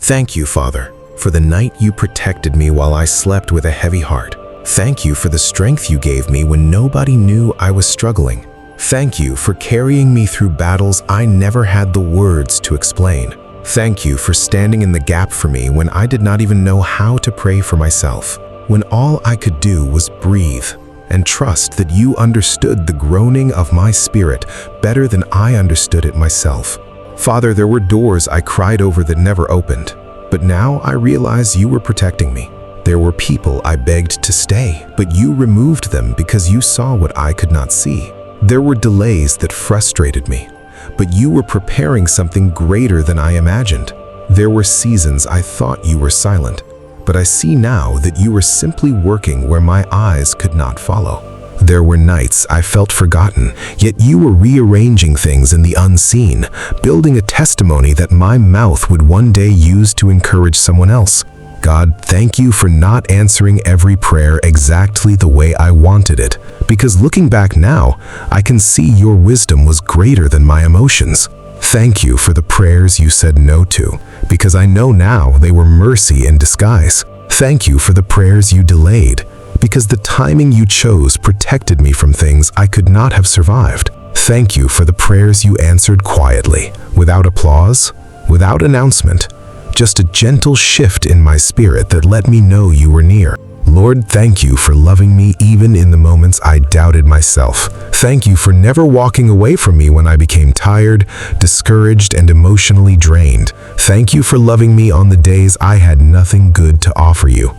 Thank you, Father, for the night you protected me while I slept with a heavy heart. Thank you for the strength you gave me when nobody knew I was struggling. Thank you for carrying me through battles I never had the words to explain. Thank you for standing in the gap for me when I did not even know how to pray for myself, when all I could do was breathe and trust that you understood the groaning of my spirit better than I understood it myself. Father, there were doors I cried over that never opened, but now I realize you were protecting me. There were people I begged to stay, but you removed them because you saw what I could not see. There were delays that frustrated me, but you were preparing something greater than I imagined. There were seasons I thought you were silent, but I see now that you were simply working where my eyes could not follow. There were nights I felt forgotten, yet you were rearranging things in the unseen, building a testimony that my mouth would one day use to encourage someone else. God, thank you for not answering every prayer exactly the way I wanted it, because looking back now, I can see your wisdom was greater than my emotions. Thank you for the prayers you said no to, because I know now they were mercy in disguise. Thank you for the prayers you delayed, because the timing you chose protected me from things I could not have survived. Thank you for the prayers you answered quietly, without applause, without announcement, just a gentle shift in my spirit that let me know you were near. Lord, thank you for loving me even in the moments I doubted myself. Thank you for never walking away from me when I became tired, discouraged, and emotionally drained. Thank you for loving me on the days I had nothing good to offer you.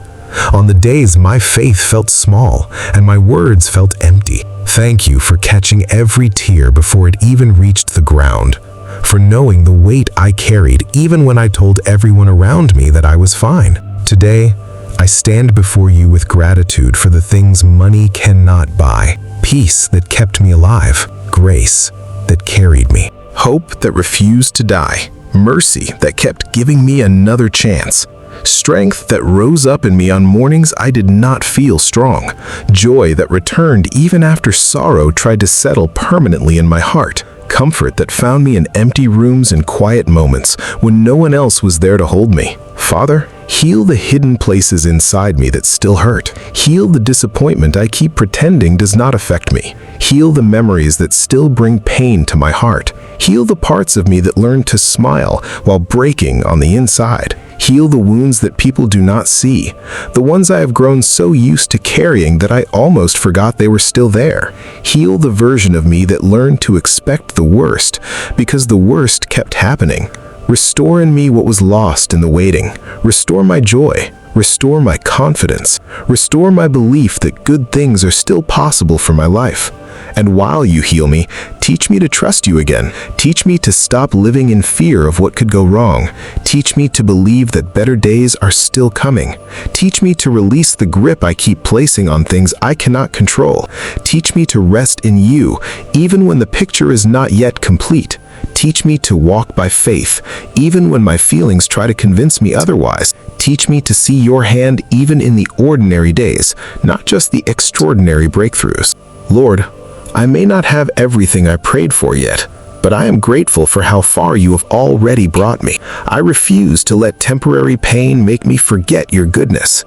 On the days my faith felt small and my words felt empty. Thank you for catching every tear before it even reached the ground, for knowing the weight I carried even when I told everyone around me that I was fine. Today, I stand before you with gratitude for the things money cannot buy. Peace that kept me alive, grace that carried me, hope that refused to die, mercy that kept giving me another chance, strength that rose up in me on mornings I did not feel strong, joy that returned even after sorrow tried to settle permanently in my heart, comfort that found me in empty rooms and quiet moments when no one else was there to hold me. Father, heal the hidden places inside me that still hurt. Heal the disappointment I keep pretending does not affect me. Heal the memories that still bring pain to my heart. Heal the parts of me that learned to smile while breaking on the inside. Heal the wounds that people do not see, the ones I have grown so used to carrying that I almost forgot they were still there. Heal the version of me that learned to expect the worst because the worst kept happening. Restore in me what was lost in the waiting. Restore my joy. Restore my confidence. Restore my belief that good things are still possible for my life. And while you heal me, teach me to trust you again. Teach me to stop living in fear of what could go wrong. Teach me to believe that better days are still coming. Teach me to release the grip I keep placing on things I cannot control. Teach me to rest in you, even when the picture is not yet complete. Teach me to walk by faith, even when my feelings try to convince me otherwise. Teach me to see your hand even in the ordinary days, not just the extraordinary breakthroughs. Lord, I may not have everything I prayed for yet, but I am grateful for how far you have already brought me. I refuse to let temporary pain make me forget your goodness.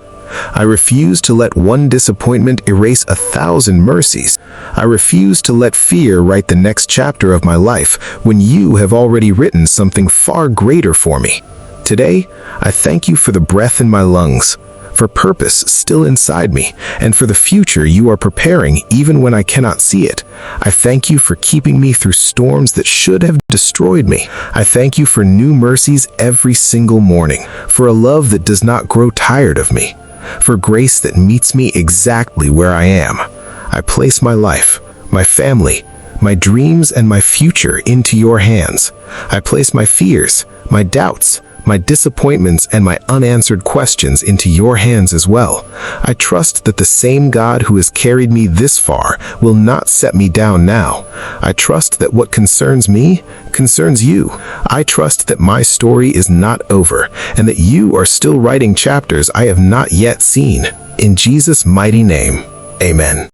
I refuse to let one disappointment erase 1,000 mercies. I refuse to let fear write the next chapter of my life when you have already written something far greater for me. Today, I thank you for the breath in my lungs, for purpose still inside me, and for the future you are preparing even when I cannot see it. I thank you for keeping me through storms that should have destroyed me. I thank you for new mercies every single morning, for a love that does not grow tired of me, for grace that meets me exactly where I am. I place my life, my family, my dreams, and my future into your hands. I place my fears, my doubts, my disappointments, and my unanswered questions into your hands as well. I trust that the same God who has carried me this far will not set me down now. I trust that what concerns me concerns you. I trust that my story is not over and that you are still writing chapters I have not yet seen. In Jesus' mighty name, amen.